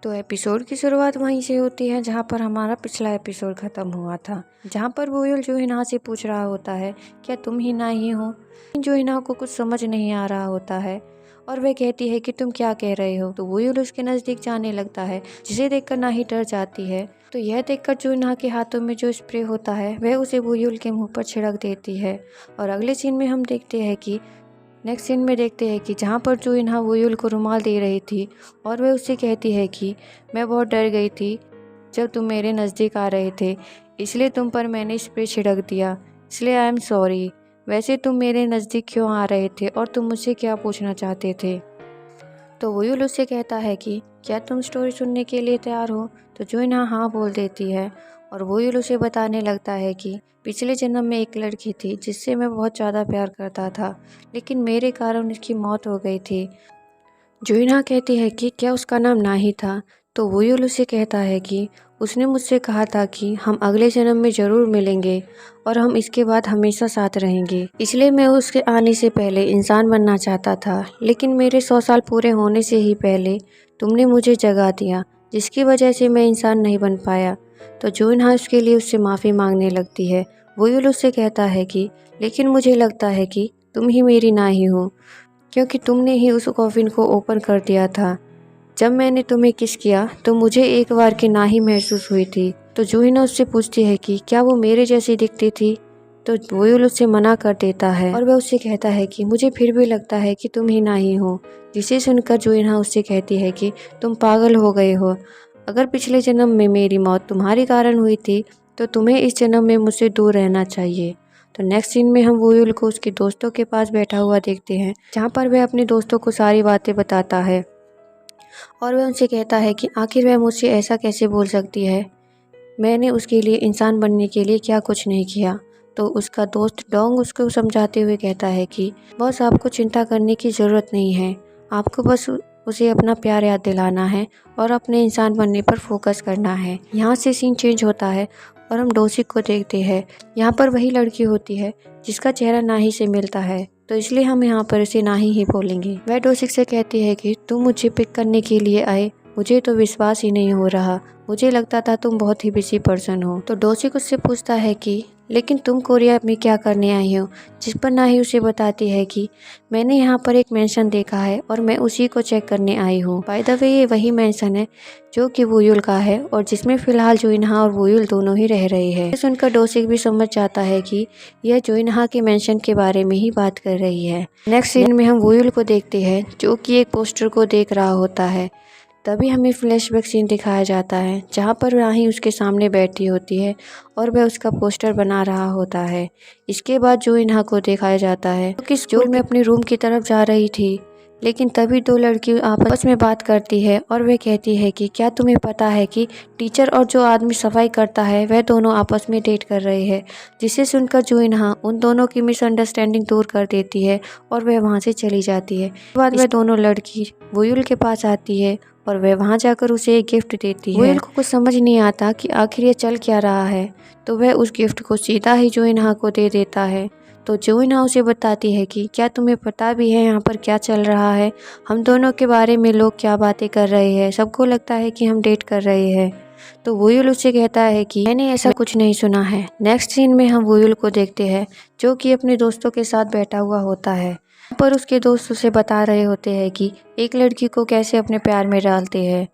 तो एपिसोड की शुरुआत वहीं से होती है जहाँ पर हमारा पिछला एपिसोड ख़त्म हुआ था, जहाँ पर वोयुल जोहिना से पूछ रहा होता है क्या तुम हिना ही हो। जोहिना को कुछ समझ नहीं आ रहा होता है और वह कहती है कि तुम क्या कह रहे हो। तो वोयुल उसके नज़दीक जाने लगता है, जिसे देखकर नाही डर जाती है। तो यह देखकर जोहिना के हाथों में जो स्प्रे होता है वह उसे वोयुल के मुँह पर छिड़क देती है। और अगले सीन में हम देखते हैं कि नेक्स्ट सीन में देखते हैं कि जहाँ पर जोहिना वोयुल को रुमाल दे रही थी और वह उससे कहती है कि मैं बहुत डर गई थी जब तुम मेरे नज़दीक आ रहे थे, इसलिए तुम पर मैंने स्प्रे छिड़क दिया, इसलिए आई एम सॉरी। वैसे तुम मेरे नज़दीक क्यों आ रहे थे और तुम मुझसे क्या पूछना चाहते थे। तो वोयुल उससे कहता है कि क्या तुम स्टोरी सुनने के लिए तैयार हो। तो जोहिना हाँ बोल देती है और वोयुल उसे बताने लगता है कि पिछले जन्म में एक लड़की थी जिससे मैं बहुत ज़्यादा प्यार करता था, लेकिन मेरे कारण उसकी मौत हो गई थी। जोहिना कहती है कि क्या उसका नाम नाही था। तो वोयुल उसे कहता है कि उसने मुझसे कहा था कि हम अगले जन्म में ज़रूर मिलेंगे और हम इसके बाद हमेशा साथ रहेंगे, इसलिए मैं उसके आने से पहले इंसान बनना चाहता था, लेकिन मेरे 100 साल पूरे होने से ही पहले तुमने मुझे जगा दिया, जिसकी वजह से मैं इंसान नहीं बन पाया। तो जोहिना उसके लिए उससे माफ़ी मांगने लगती है। वोयुल उससे कहता है कि लेकिन मुझे लगता है कि तुम ही मेरी नाही हो, क्योंकि तुमने ही उस कॉफिन को ओपन कर दिया था। जब मैंने तुम्हें किस किया तो मुझे एक बार की नाही महसूस हुई थी। तो जोहिना उससे पूछती है कि क्या वो मेरे जैसी दिखती थी। तो वोयुल उससे मना कर देता है और वह उससे कहता है कि मुझे फिर भी लगता है कि तुम ही नाही हो। जिसे सुनकर जोहिना उससे कहती है कि तुम पागल हो गए हो। अगर पिछले जन्म में मेरी मौत तुम्हारे कारण हुई थी तो तुम्हें इस जन्म में मुझसे दूर रहना चाहिए। तो नेक्स्ट सीन में हम वोयुल को उसके दोस्तों के पास बैठा हुआ देखते हैं, जहाँ पर वह अपने दोस्तों को सारी बातें बताता है और वह उनसे कहता है कि आखिर वह मुझसे ऐसा कैसे बोल सकती है, मैंने उसके लिए इंसान बनने के लिए क्या कुछ नहीं किया। तो उसका दोस्त डोंग उसको समझाते हुए कहता है कि बस आपको चिंता करने की ज़रूरत नहीं है, आपको बस उसे अपना प्यार याद दिलाना है और अपने इंसान बनने पर फोकस करना है। यहाँ से सीन चेंज होता है और हम डोसिक को देखते हैं। यहाँ पर वही लड़की होती है जिसका चेहरा नाही से मिलता है, तो इसलिए हम यहाँ पर इसे नाही ही बोलेंगे। वह डोसिक से कहती है कि तुम मुझे पिक करने के लिए आए, मुझे तो विश्वास ही नहीं हो रहा, मुझे लगता था तुम बहुत ही बिजी पर्सन हो। तो डोसिक उससे पूछता है कि लेकिन तुम कोरिया में क्या करने आई हो, जिस पर नाही उसे बताती है कि मैंने यहाँ पर एक मेंशन देखा है और मैं उसी को चेक करने आई हूँ। बाय द वे ये वही मेंशन है जो कि वोयुल का है और जिसमें फिलहाल जोइनहा और वोयुल दोनों ही रह रहे हैं। सुनकर डोसिक भी समझ जाता है कि यह जोइनहा के मेंशन के बारे में ही बात कर रही है। नेक्स्ट सीन में हम वोयुल को देखते हैं जो कि एक पोस्टर को देख रहा होता है। तभी हमें फ्लैशबैक सीन दिखाया जाता है जहाँ पर राही उसके सामने बैठी होती है और वह उसका पोस्टर बना रहा होता है। इसके बाद जोइनहा को दिखाया जाता है जो कि स्कूल में अपने रूम की तरफ जा रही थी, लेकिन तभी दो लड़की आपस में बात करती है और वह कहती है कि क्या तुम्हें पता है कि टीचर और जो आदमी सफाई करता है वह दोनों आपस में डेट कर रहे हैं। जिसे सुनकर जोइनहा उन दोनों की मिसअंडरस्टैंडिंग दूर कर देती है और वह वहाँ से चली जाती है। इसके बाद वह दोनों लड़की वोयुल के पास आती है और वह वहाँ जाकर उसे एक गिफ्ट देती है। वोयुल को कुछ समझ नहीं आता कि आखिर ये चल क्या रहा है, तो वह उस गिफ्ट को सीधा ही जोइनहा को दे देता है। तो जोइनहा उसे बताती है कि क्या तुम्हें पता भी है यहाँ पर क्या चल रहा है, हम दोनों के बारे में लोग क्या बातें कर रहे हैं, सबको लगता है कि हम डेट कर रहे हैं। तो वोयुल उससे कहता है कि मैंने ऐसा कुछ नहीं सुना है। नेक्स्ट सीन में हम वोयुल को देखते हैं जो कि अपने दोस्तों के साथ बैठा हुआ होता है पर उसके दोस्त उसे बता रहे होते हैं कि एक लड़की को कैसे अपने प्यार में डालते हैं।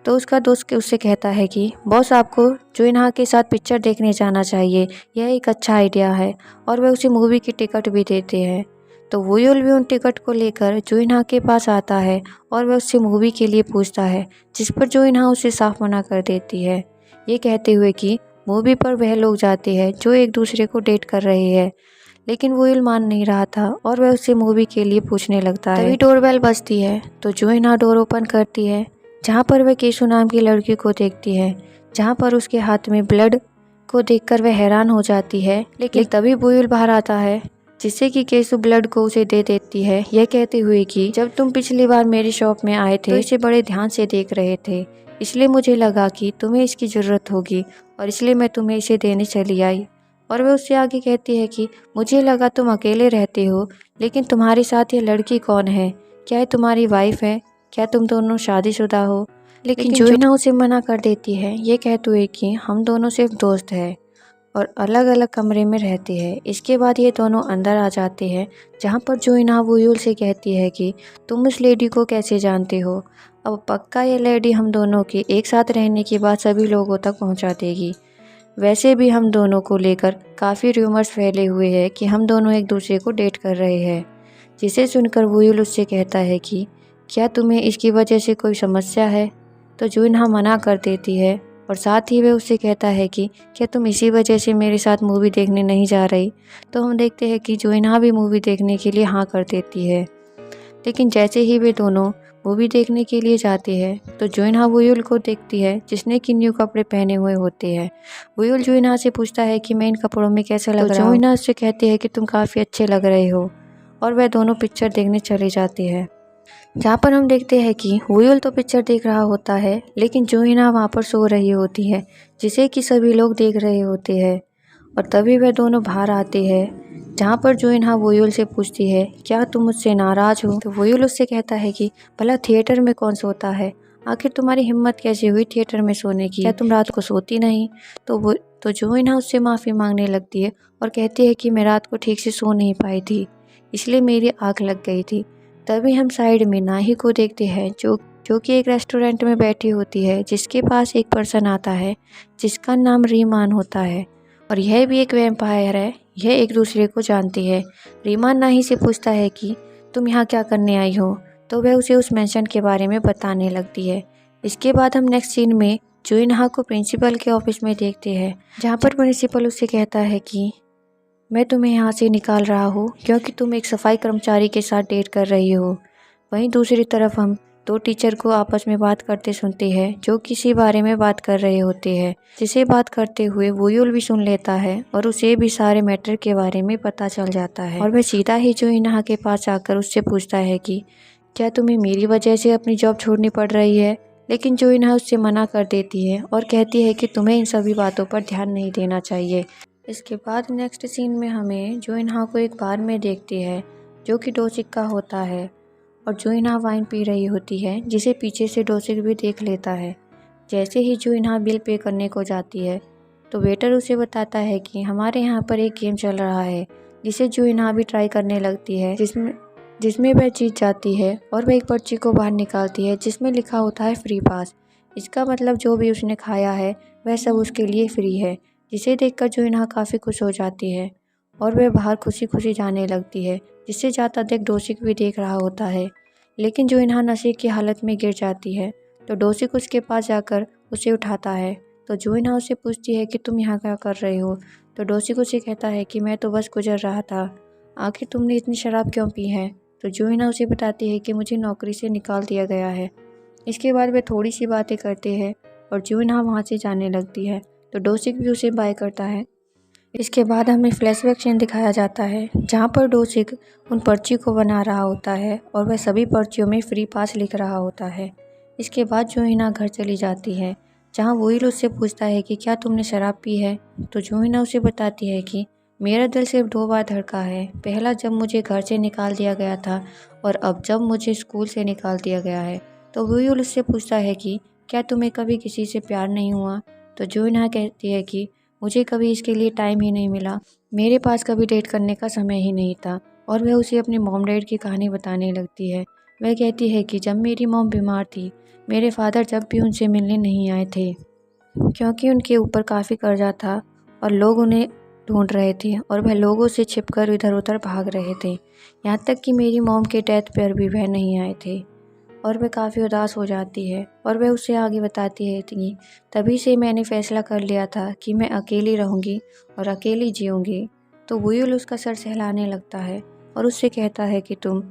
तो उसका दोस्त उससे कहता है कि बॉस आपको जोइनहा के साथ पिक्चर देखने जाना चाहिए, यह एक अच्छा आइडिया है, और वह उसे मूवी की टिकट भी देते हैं। तो वोयुल भी उन टिकट को लेकर जोइनहा के पास आता है और वह उससे मूवी के लिए पूछता है, जिस पर जोइनहा उसे साफ मना कर देती है, ये कहते हुए कि मूवी पर वह लोग जाते हैं जो एक दूसरे को डेट कर रहे हैं। लेकिन वोयुल मान नहीं रहा था और वह उससे मूवी के लिए पूछने लगता है। तभी डोरबेल बजती है तो जोइनहा डोर ओपन करती है, जहाँ पर वह केशु नाम की लड़की को देखती है, जहाँ पर उसके हाथ में ब्लड को देखकर वह हैरान हो जाती है। लेकिन तभी वोयुल बाहर आता है, जिससे कि केशु ब्लड को उसे दे देती है, यह कहते हुए कि जब तुम पिछली बार मेरी शॉप में आए थे तो इसे बड़े ध्यान से देख रहे थे, इसलिए मुझे लगा कि तुम्हें इसकी ज़रूरत होगी और इसलिए मैं तुम्हें इसे देने चली आई। और वह उससे आगे कहती है कि मुझे लगा तुम अकेले रहते हो, लेकिन तुम्हारे साथ ये लड़की कौन है, क्या ये तुम्हारी वाइफ है, क्या तुम दोनों शादीशुदा हो। लेकिन जोइना उसे मना कर देती है, ये कहते हुए कि हम दोनों सिर्फ दोस्त हैं और अलग अलग कमरे में रहते हैं। इसके बाद ये दोनों अंदर आ जाते हैं, जहाँ पर जोइना वुयुल से कहती है कि तुम उस लेडी को कैसे जानते हो। अब पक्का ये लेडी हम दोनों के एक साथ रहने की बात सभी लोगों तक पहुँचा देगी। वैसे भी हम दोनों को लेकर काफ़ी रूमर्स फैले हुए हैं कि हम दोनों एक दूसरे को डेट कर रहे हैं। जिसे सुनकर वुयुल उससे कहता है कि क्या तुम्हें इसकी वजह से कोई समस्या है। तो जोइना मना कर देती है और साथ ही वह उससे कहता है कि क्या तुम इसी वजह से मेरे साथ मूवी देखने नहीं जा रही। तो हम देखते हैं कि जोइना भी मूवी देखने के लिए हाँ कर देती है। लेकिन जैसे ही वे दोनों मूवी देखने के लिए जाते हैं तो जोइना वुयुल को देखती है, जिसने कि न्यू कपड़े पहने हुए होते हैं। वुयुल जोइना से पूछता है कि मैं इन कपड़ों में कैसा लग रहा हूँ। जोइना उससे कहती है कि तुम काफ़ी अच्छे लग रहे हो और वह दोनों पिक्चर देखने चले जाते हैं। जहाँ पर हम देखते हैं कि वुयुल तो पिक्चर देख रहा होता है, लेकिन जोइना वहाँ पर सो रही होती है, जिसे कि सभी लोग देख रहे होते हैं। और तभी वह दोनों बाहर आते हैं, जहाँ पर जोइना वुयुल से पूछती है क्या तुम मुझसे नाराज़ हो। तो वुयुल उससे कहता है कि भला थिएटर में कौन सोता है, आखिर तुम्हारी हिम्मत कैसे हुई थिएटर में सोने की, क्या तुम रात को सोती नहीं। तो जोइना उससे माफ़ी मांगने लगती है और कहती है कि मैं रात को ठीक से सो नहीं पाई थी, इसलिए मेरी आँख लग गई थी। तभी हम साइड में नाही को देखते हैं, जो कि एक रेस्टोरेंट में बैठी होती है, जिसके पास एक पर्सन आता है जिसका नाम रीमान होता है और यह भी एक वैम्पायर है। यह एक दूसरे को जानती है। रीमान नाही से पूछता है कि तुम यहाँ क्या करने आई हो। तो वह उसे उस मेंशन के बारे में बताने लगती है। इसके बाद हम नेक्स्ट सीन में जोइना को प्रिंसिपल के ऑफिस में देखते हैं, जहाँ पर प्रिंसिपल उससे कहता है कि मैं तुम्हें यहाँ से निकाल रहा हूँ क्योंकि तुम एक सफाई कर्मचारी के साथ डेट कर रही हो। वहीं दूसरी तरफ हम दो टीचर को आपस में बात करते सुनते हैं, जो किसी बारे में बात कर रहे होते हैं, जिसे बात करते हुए वुयुल भी सुन लेता है और उसे भी सारे मैटर के बारे में पता चल जाता है। और वह सीधा ही जोइना के पास आकर उससे पूछता है कि क्या तुम्हें मेरी वजह से अपनी जॉब छोड़नी पड़ रही है। लेकिन जोइना उससे मना कर देती है और कहती है कि तुम्हें इन सभी बातों पर ध्यान नहीं देना चाहिए। इसके बाद नेक्स्ट सीन में हमें जोइना को एक बार में देखती है, जो कि डोसिक का होता है और जोइना वाइन पी रही होती है, जिसे पीछे से डोसिक भी देख लेता है। जैसे ही जोइना बिल पे करने को जाती है तो वेटर उसे बताता है कि हमारे यहाँ पर एक गेम चल रहा है, जिसे जोइना भी ट्राई करने लगती है, जिसमें वह जीत जाती है और वह एक पर्ची को बाहर निकालती है, जिसमें लिखा होता है फ्री पास। इसका मतलब जो भी उसने खाया है वह सब उसके लिए फ्री है, जिसे देखकर जोइना काफ़ी खुश हो जाती है और वह बाहर खुशी खुशी जाने लगती है, जिससे जाता देख डोसिक भी देख रहा होता है। लेकिन जोइना नशे की हालत में गिर जाती है तो डोसिक उसके पास जाकर उसे उठाता है। तो जोइना उससे पूछती है कि तुम यहाँ क्या कर रहे हो। तो डोसिक उसे कहता है कि मैं तो बस गुजर रहा था, आखिर तुमने इतनी शराब क्यों पी है। तो जोइना उसे बताती है कि मुझे नौकरी से निकाल दिया गया है। इसके बाद वे थोड़ी सी बातें करते हैं और जोइना वहाँ से जाने लगती है। तो डोसिक भी उसे बाय करता है। इसके बाद हमें फ्लैशबैक सीन दिखाया जाता है, जहाँ पर डोसिक उन पर्ची को बना रहा होता है और वह सभी पर्चियों में फ्री पास लिख रहा होता है। इसके बाद जोइना घर चली जाती है, जहाँ वुयुल उससे पूछता है कि क्या तुमने शराब पी है। तो जोइना उसे बताती है कि मेरा दिल सिर्फ 2 बार धड़का है, पहला जब मुझे घर से निकाल दिया गया था और अब जब मुझे स्कूल से निकाल दिया गया है। तो वुयुल उससे पूछता है कि क्या तुम्हें कभी किसी से प्यार नहीं हुआ। तो जोइना कहती है कि मुझे कभी इसके लिए टाइम ही नहीं मिला, मेरे पास कभी डेट करने का समय ही नहीं था। और वह उसे अपने मॉम डैड की कहानी बताने लगती है। वह कहती है कि जब मेरी मॉम बीमार थी, मेरे फादर जब भी उनसे मिलने नहीं आए थे, क्योंकि उनके ऊपर काफ़ी कर्जा था और लोग उन्हें ढूंढ रहे थे और वह लोगों से छिपकर इधर उधर भाग रहे थे। यहाँ तक कि मेरी मॉम के डेथ पर भी वह नहीं आए थे और वह काफ़ी उदास हो जाती है। और वह उससे आगे बताती है कि तभी से मैंने फ़ैसला कर लिया था कि मैं अकेली रहूँगी और अकेली जीऊँगी। तो वुयुल उसका सर सहलाने लगता है और उससे कहता है कि तुम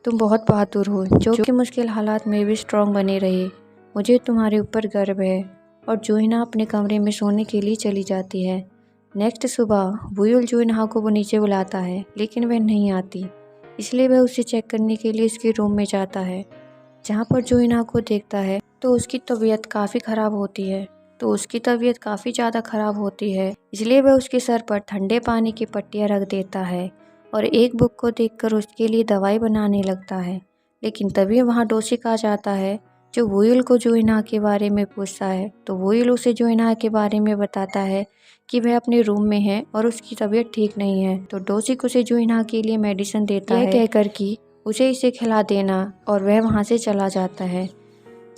बहुत बहादुर हो, जो कि मुश्किल हालात में भी स्ट्रॉन्ग बने रही। मुझे तुम्हारे ऊपर गर्व है। और जोइना अपने कमरे में सोने के लिए चली जाती है। नेक्स्ट सुबह वुयुल जोइना को वो नीचे बुलाता है, लेकिन वह नहीं आती, इसलिए वह उसे चेक करने के लिए उसके रूम में जाता है, जहाँ पर जोइना को देखता है तो उसकी तबीयत काफ़ी ख़राब होती है। इसलिए वह उसके सर पर ठंडे पानी की पट्टियाँ रख देता है और एक बुक को देखकर उसके लिए दवाई बनाने लगता है। लेकिन तभी वहाँ डोसिक आ जाता है, जो वोयल को जोइना के बारे में पूछता है तो वोयल उसे जोइना के बारे में बताता है कि वह अपने रूम में है और उसकी तबीयत ठीक नहीं है। तो डोसिक उसे जोइना के लिए मेडिसिन देता है, कहकर कि उसे इसे खिला देना, और वह वहाँ से चला जाता है।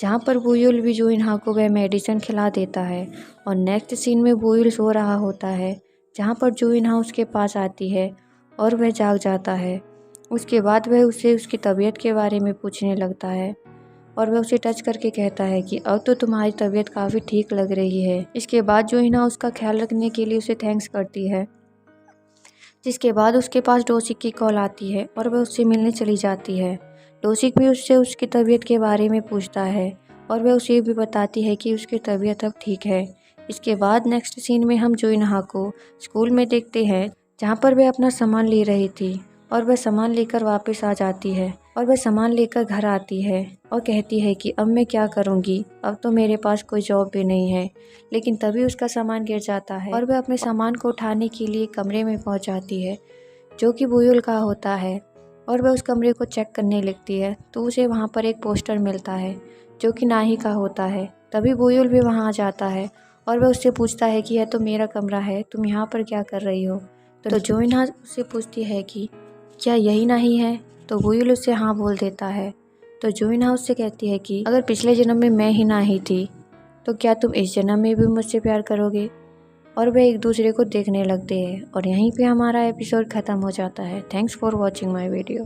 जहाँ पर वोयल भी जोइना को वह मेडिसिन खिला देता है। और नेक्स्ट सीन में वोयल सो रहा होता है, जहाँ पर जोइना उसके पास आती है और वह जाग जाता है। उसके बाद वह उसे उसकी तबीयत के बारे में पूछने लगता है और वह उसे टच करके कहता है कि अब तो तुम्हारी तबीयत काफ़ी ठीक लग रही है। इसके बाद जोइना उसका ख्याल रखने के लिए उसे थैंक्स करती है, जिसके बाद उसके पास डोसिक की कॉल आती है और वह उससे मिलने चली जाती है। डोसिक भी उससे उसकी तबीयत के बारे में पूछता है और वह उसे भी बताती है कि उसकी तबीयत अब ठीक है। इसके बाद नेक्स्ट सीन में हम जोइना को स्कूल में देखते हैं, जहाँ पर वह अपना सामान ले रही थी और वह सामान लेकर वापस आ जाती है और वह सामान लेकर घर आती है और कहती है कि अब मैं क्या करूँगी, अब तो मेरे पास कोई जॉब भी नहीं है। लेकिन तभी उसका सामान गिर जाता है और वह अपने सामान को उठाने के लिए कमरे में पहुँच जाती है, जो कि वोयल का होता है। और वह उस कमरे को चेक करने लगती है तो उसे वहाँ पर एक पोस्टर मिलता है, जो कि नाही का होता है। तभी वोयल भी वहाँ आ जाता है और वह उससे पूछता है कि यह तो मेरा कमरा है, तुम यहाँ पर क्या कर रही हो। तो जोइना उससे पूछती है कि क्या यही नाही है। तो वोयल उससे हाँ बोल देता है। तो जोइना उससे कहती है कि अगर पिछले जन्म में मैं ही नाही थी तो क्या तुम इस जन्म में भी मुझसे प्यार करोगे। और वे एक दूसरे को देखने लगते हैं और यहीं पे हमारा एपिसोड ख़त्म हो जाता है। Thanks for watching my video.